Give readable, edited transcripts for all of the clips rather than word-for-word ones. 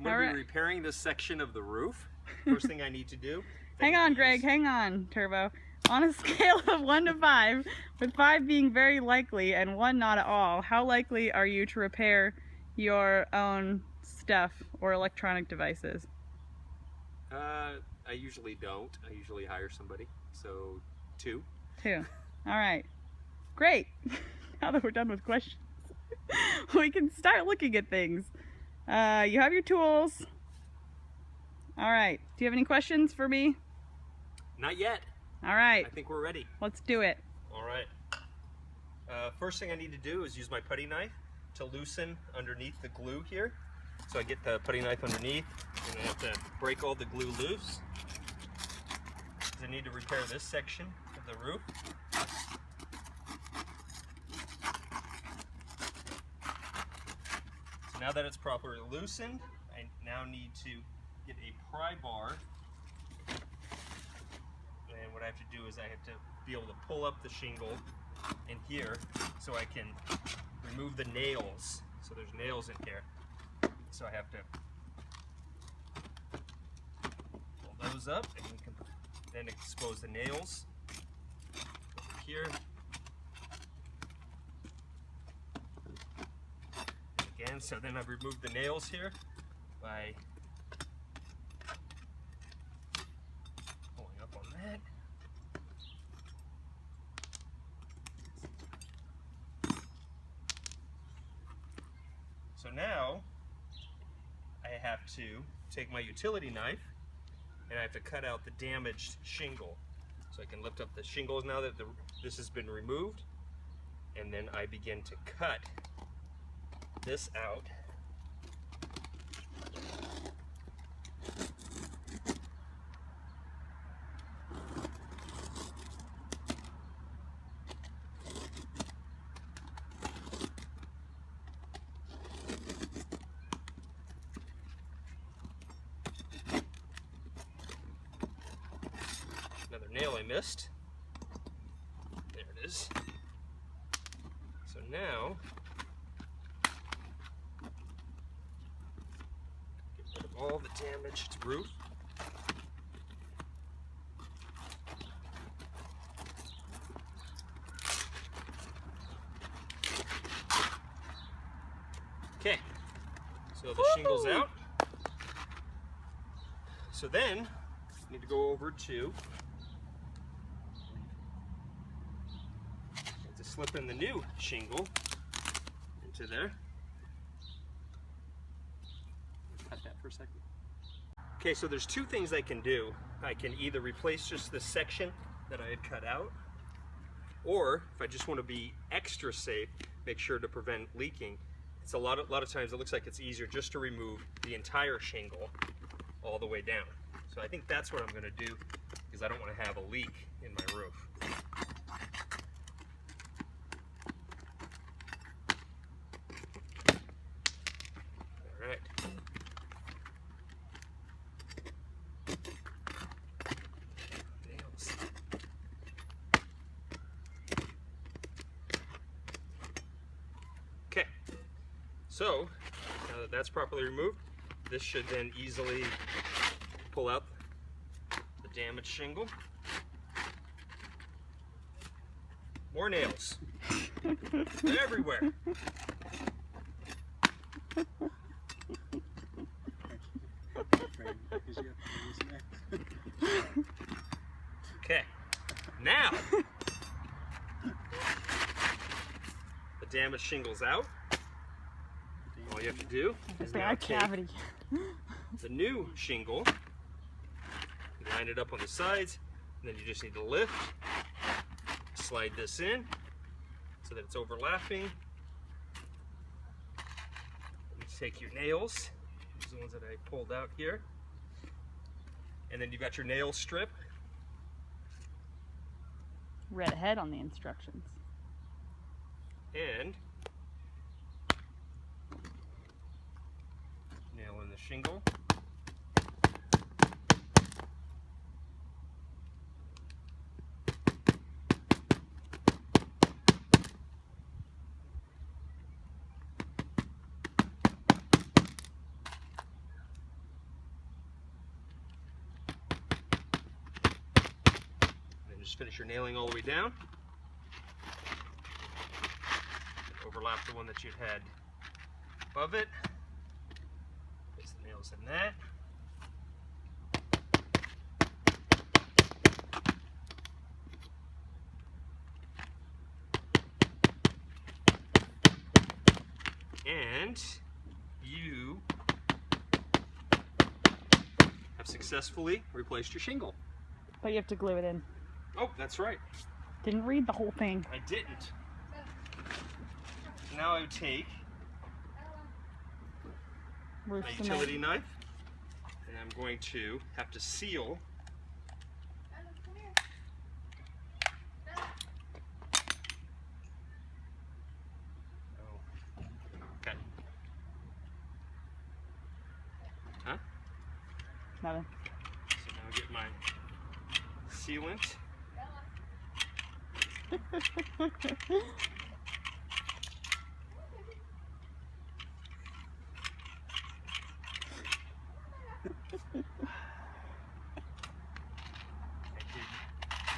going to be repairing this section of the roof. First thing I need to do. Hang on, Greg. Hang on, Turbo. On a scale of 1 to 5, with 5 being very likely and 1 not at all, how likely are you to repair your own stuff or electronic devices? I usually don't. I usually hire somebody. So 2. 2. All right. Great. Now that we're done with questions, we can start looking at things. You have your tools. All right. Do you have any questions for me? Not yet. All right. I think we're ready. Let's do it. All right. First thing I need to do is use my putty knife to loosen underneath the glue here. So I get the putty knife underneath, and I have to break all the glue loose. I need to repair this section of the roof. So now that it's properly loosened, I now need to get a pry bar. And what I have to do is I have to be able to pull up the shingle in here so I can remove the nails. So there's nails in here. So I have to pull those up, and we can then expose the nails over here. And again, so then I've removed the nails here by pulling up on that. So now I have to take my utility knife and I have to cut out the damaged shingle. So I can lift up the shingles now that this has been removed, and then I begin to cut this out. Another nail I missed. There it is. So now, get rid of all the damaged roof. Okay, so the shingle's out. So then, I need to go over to slip in the new shingle into there. Cut that for a second. Okay, so there's 2 things I can do. I can either replace just the section that I had cut out, or if I just want to be extra safe, make sure to prevent leaking. It's a lot of times it looks like it's easier just to remove the entire shingle all the way down. So I think that's what I'm going to do, because I don't want to have a leak in my roof. Okay, so now that that's properly removed, this should then easily pull out the damaged shingle. More nails. They're everywhere. Okay, now the damaged shingle's out. All you have to do is now take the new shingle, line it up on the sides, and then you just need to lift, slide this in so that it's overlapping. You take your nails, these are the ones that I pulled out here, and then you've got your nail strip. Read ahead on the instructions. And nail in the shingle. just finish your nailing all the way down. Overlap the one that you'd had above it. Place the nails in that. And you have successfully replaced your shingle. But you have to glue it in. Oh, that's right. Didn't read the whole thing. I didn't. Now I would take Roof my cement. utility knife, and I'm going to have to seal okay. Huh? Nothing. So now I get my sealant. I did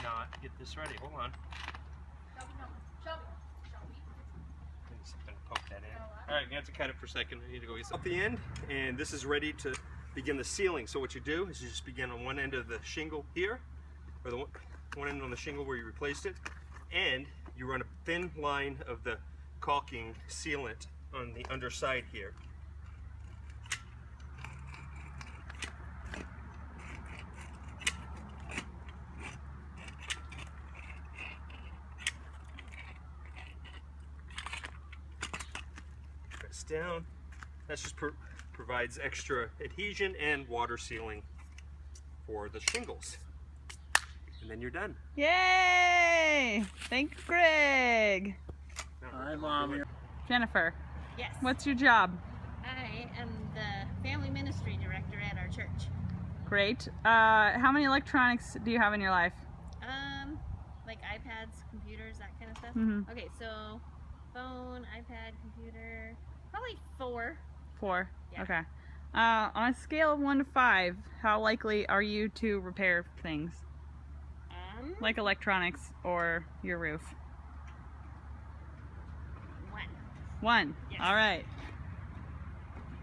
not get this ready. Hold on. I need something to poke that in. Alright, you have to cut it for a second. I need to go get some. At the end, and this is ready to begin the sealing. So what you do is you just begin on one end of the shingle here, or the one end on the shingle where you replaced it, and you run a thin line of the caulking sealant on the underside here. Press down. That just provides extra adhesion and water sealing for the shingles. And then you're done. Yay! Thanks, Greg. Hi, Mom. Jennifer, Yes. what's your job? I am the family ministry director at our church. Great. How many electronics do you have in your life? Like iPads, computers, that kind of stuff. Mhm. Okay, so phone, iPad, computer, probably 4. 4. Yeah. Okay. On a scale of 1 to 5, how likely are you to repair things? Like electronics or your roof? 1. 1. Yes. All right.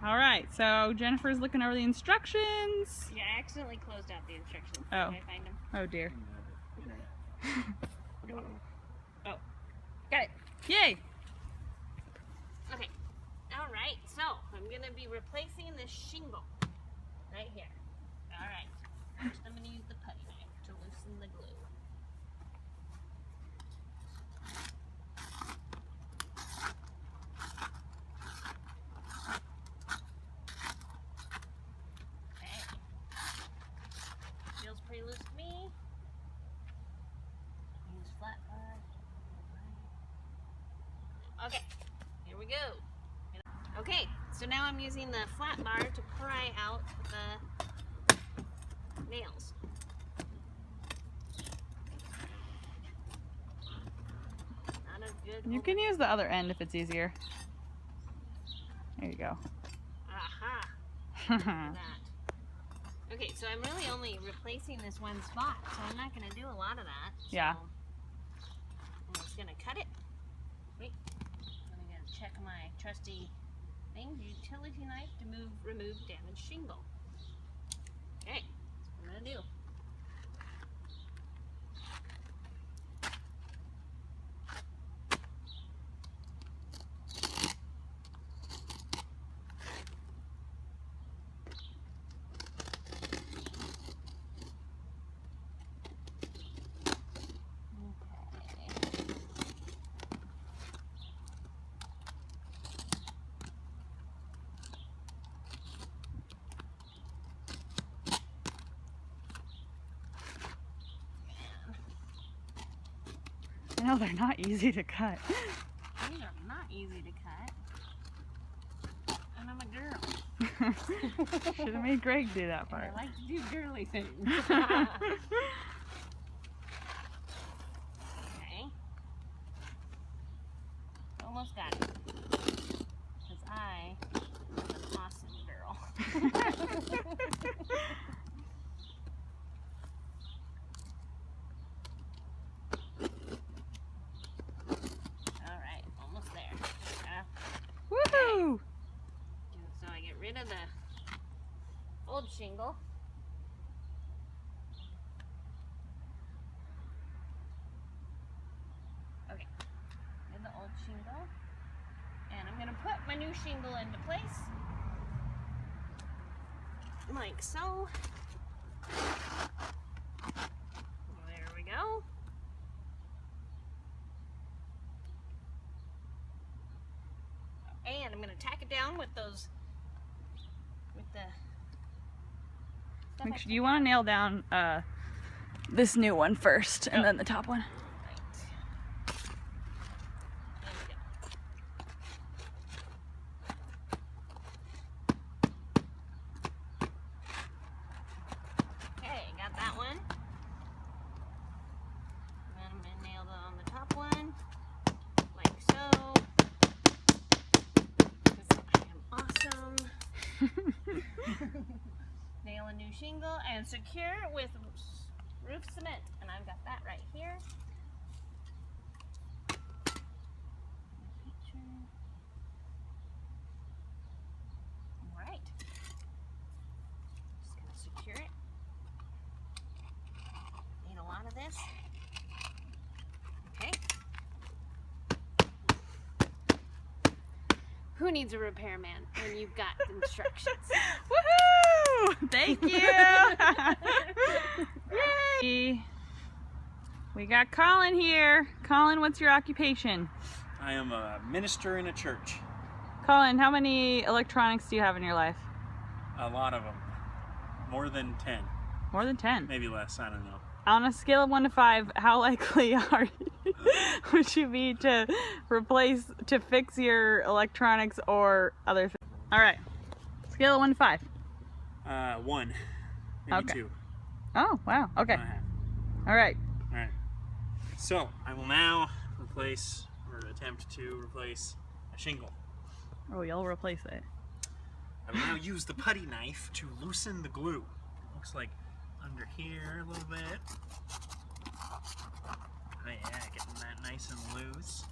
All right. So Jennifer's looking over the instructions. Yeah, I accidentally closed out the instructions. Oh. Did I find them? Oh dear. Oh, got it. Yay! Okay. All right. So I'm gonna be replacing this shingle right here. All right. First, I'm gonna use the putty knife to loosen the glue. Okay. Feels pretty loose to me. Use flat bar. Okay, here we go. Okay, so now I'm using the flat bar to pry out the nails. Not a good You can use the other end if it's easier. There you go. Aha! Look at that. Okay, so I'm really only replacing this one spot, so I'm not going to do a lot of that. So Yeah. I'm just going to cut it. Wait. I'm going to check my trusty thing, utility knife to remove damaged shingle. Okay, that's what I'm going to do. No, they're not easy to cut. These are not easy to cut. And I'm a girl. Should have made Greg do that And part. I like to do girly things. Okay. Almost got it. Because I am an awesome girl. old shingle. Okay, and the old shingle. And I'm gonna put my new shingle into place. Like so. There we go. And I'm gonna tack it down with those, with the stuff Make sure you want to nail down this new one first, and then the top one. Right. There we go. Okay, got that one. And I'm gonna nail it on the top one, like so. Because I am awesome. Nail a new shingle and secure with roof cement, and I've got that right here. All right, just gonna secure it. Need a lot of this. Okay. Who needs a repairman when you've got instructions? Woohoo! Thank you! Yay! We got Collin here. Collin, what's your occupation? I am a minister in a church. Collin, how many electronics do you have in your life? A lot of them. More than 10. More than 10. Maybe less, I don't know. On a scale of 1 to 5, how likely would you be to fix your electronics or other things? All right, scale of 1 to 5. 1. Maybe Okay. 2. Oh, wow, okay. 1.5. All right. Alright. So, I will now replace, or attempt to replace, a shingle. Oh, you'll replace it. I will now use the putty knife to loosen the glue. It looks like under here a little bit. Oh yeah, getting that nice and loose.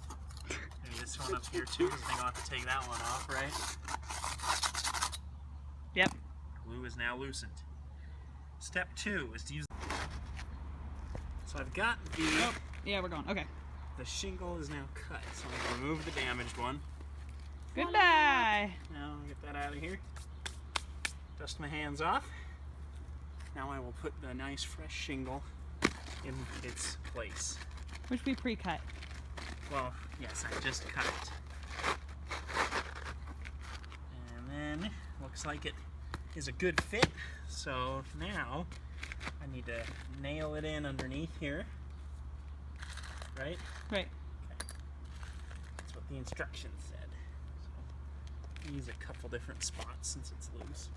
Maybe this one up here too, because I think I'll have to take that one off, right? Yep. Glue is now loosened. Step 2 is to use. So I've got the Yeah, we're going. Okay. the shingle is now cut. So I'm going to remove the damaged one. Goodbye. Now I'll get that out of here. Dust my hands off. Now I will put the nice fresh shingle in its place. Which we pre-cut. Well, yes, I just cut it. And then looks like it is a good fit. So now I need to nail it in underneath here. Right? Right. That's what the instructions said. So use a couple different spots since it's loose.